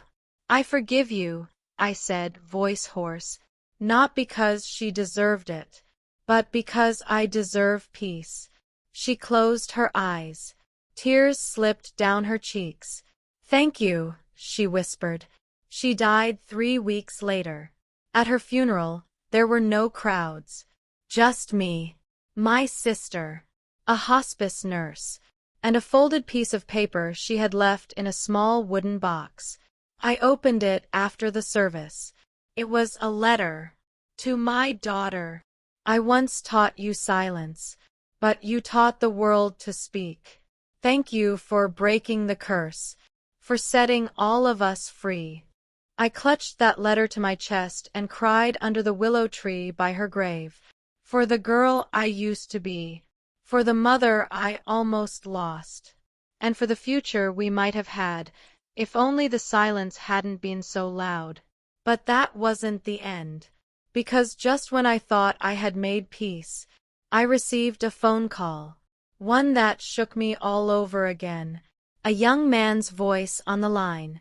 "I forgive you," I said, voice hoarse, "not because she deserved it, but because I deserve peace." She closed her eyes. Tears slipped down her cheeks. "Thank you," she whispered. She died 3 weeks later. At her funeral, there were no crowds. Just me, my sister, a hospice nurse, and a folded piece of paper she had left in a small wooden box. I opened it after the service. It was a letter. "To my daughter. I once taught you silence, but you taught the world to speak. Thank you for breaking the curse, for setting all of us free." I clutched that letter to my chest and cried under the willow tree by her grave. For the girl I used to be, for the mother I almost lost, and for the future we might have had, if only the silence hadn't been so loud. But that wasn't the end, because just when I thought I had made peace, I received a phone call, one that shook me all over again. A young man's voice on the line.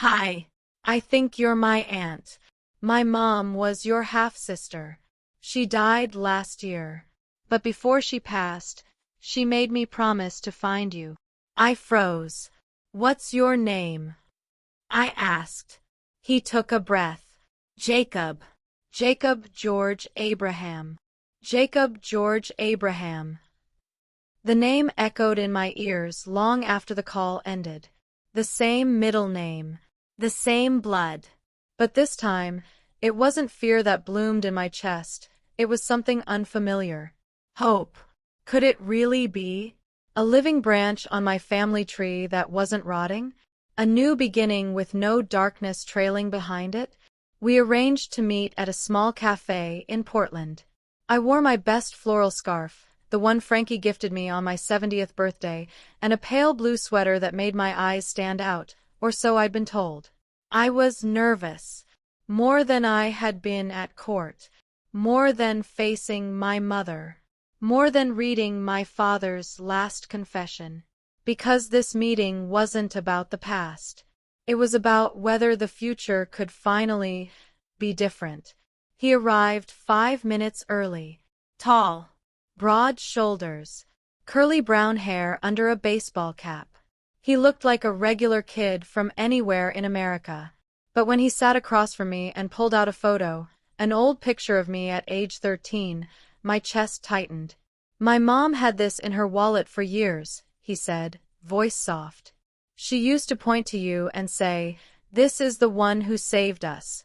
"Hi. I think you're my aunt. My mom was your half-sister. She died last year. But before she passed, she made me promise to find you." I froze. "What's your name?" I asked. He took a breath. "Jacob. Jacob George Abraham. Jacob George Abraham." The name echoed in my ears long after the call ended. The same middle name. The same blood. But this time, it wasn't fear that bloomed in my chest. It was something unfamiliar. Hope. Could it really be? A living branch on my family tree that wasn't rotting? A new beginning with no darkness trailing behind it? We arranged to meet at a small cafe in Portland. I wore my best floral scarf, the one Frankie gifted me on my 70th birthday, and a pale blue sweater that made my eyes stand out, or so I'd been told. I was nervous, more than I had been at court, more than facing my mother, more than reading my father's last confession, because this meeting wasn't about the past. It was about whether the future could finally be different. He arrived 5 minutes early. Tall, broad shoulders, curly brown hair under a baseball cap. He looked like a regular kid from anywhere in America. But when he sat across from me and pulled out a photo, an old picture of me at age 13, my chest tightened. "My mom had this in her wallet for years," he said, voice soft. "She used to point to you and say, 'This is the one who saved us.'"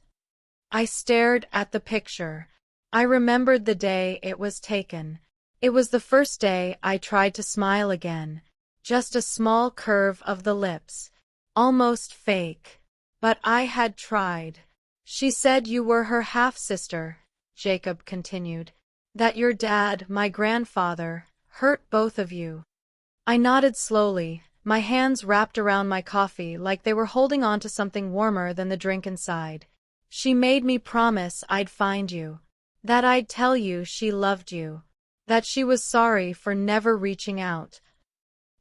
I stared at the picture. I remembered the day it was taken. It was the first day I tried to smile again. Just a small curve of the lips. Almost fake. But I had tried. "She said you were her half-sister," Jacob continued. "That your dad, my grandfather, hurt both of you." I nodded slowly, my hands wrapped around my coffee like they were holding on to something warmer than the drink inside. "She made me promise I'd find you. That I'd tell you she loved you. That she was sorry for never reaching out."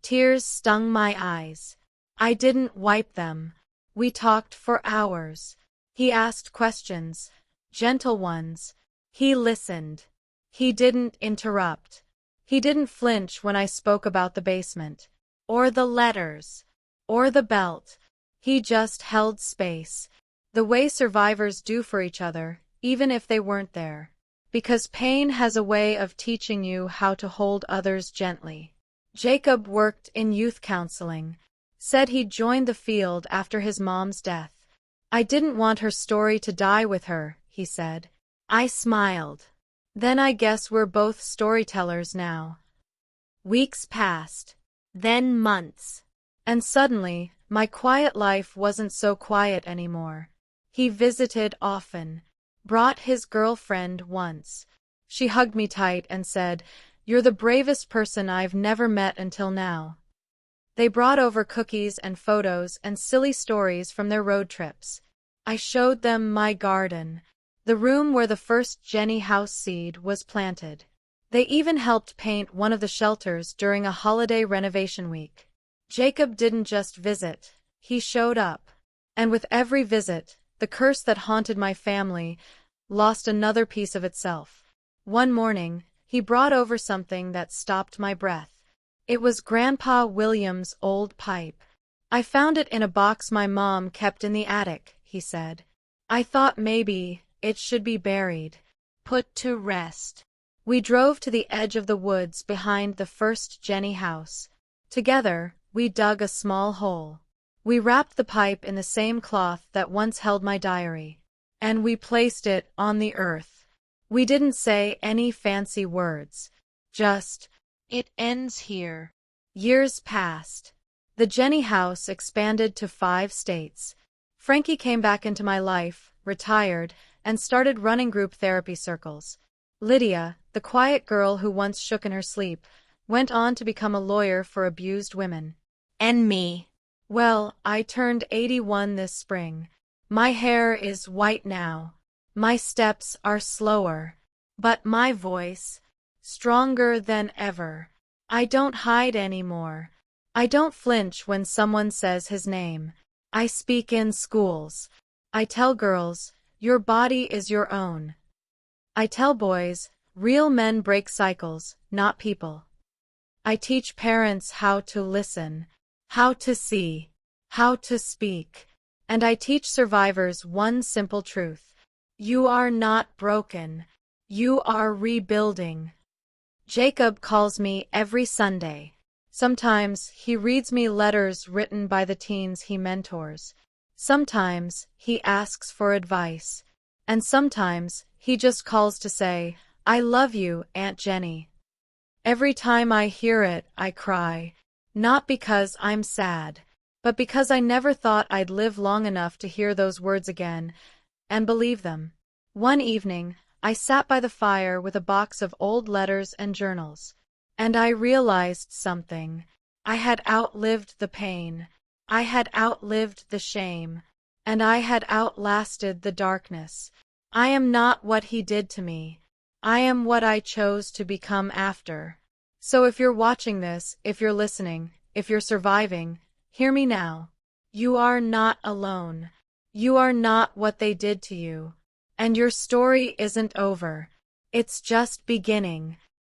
Tears stung my eyes. I didn't wipe them. We talked for hours. He asked questions, gentle ones. He listened. He didn't interrupt. He didn't flinch when I spoke about the basement, or the letters, or the belt. He just held space, the way survivors do for each other, even if they weren't there. Because pain has a way of teaching you how to hold others gently. Jacob worked in youth counseling. Said he'd joined the field after his mom's death. "I didn't want her story to die with her," he said. I smiled. "Then I guess we're both storytellers now." Weeks passed. Then months. And suddenly, my quiet life wasn't so quiet anymore. He visited often. Brought his girlfriend once. She hugged me tight and said, "You're the bravest person I've never met until now." They brought over cookies and photos and silly stories from their road trips. I showed them my garden, the room where the first Jenny house seed was planted. They even helped paint one of the shelters during a holiday renovation week. Jacob didn't just visit, he showed up. And with every visit, the curse that haunted my family lost another piece of itself. One morning, he brought over something that stopped my breath. It was Grandpa William's old pipe. "I found it in a box my mom kept in the attic," he said. "I thought maybe it should be buried, put to rest." We drove to the edge of the woods behind the first Jenny house. Together, we dug a small hole. We wrapped the pipe in the same cloth that once held my diary. And we placed it on the earth. We didn't say any fancy words. Just, "It ends here." Years passed. The Jenny house expanded to 5 states. Frankie came back into my life, retired, and started running group therapy circles. Lydia, the quiet girl who once shook in her sleep, went on to become a lawyer for abused women. And me. Well, I turned 81 this spring. My hair is white now. My steps are slower. But my voice, stronger than ever. I don't hide anymore. I don't flinch when someone says his name. I speak in schools. I tell girls, your body is your own. I tell boys, real men break cycles, not people. I teach parents how to listen, how to see, how to speak. And I teach survivors one simple truth. You are not broken. You are rebuilding. Jacob calls me every Sunday. Sometimes he reads me letters written by the teens he mentors. Sometimes he asks for advice. And sometimes he just calls to say, "I love you, Aunt Jenny." Every time I hear it, I cry. Not because I'm sad, but because I never thought I'd live long enough to hear those words again and believe them. One evening, I sat by the fire with a box of old letters and journals. And I realized something. I had outlived the pain. I had outlived the shame. And I had outlasted the darkness. I am not what he did to me. I am what I chose to become after. So if you're watching this, if you're listening, if you're surviving, hear me now. You are not alone. You are not what they did to you. And your story isn't over. It's just beginning.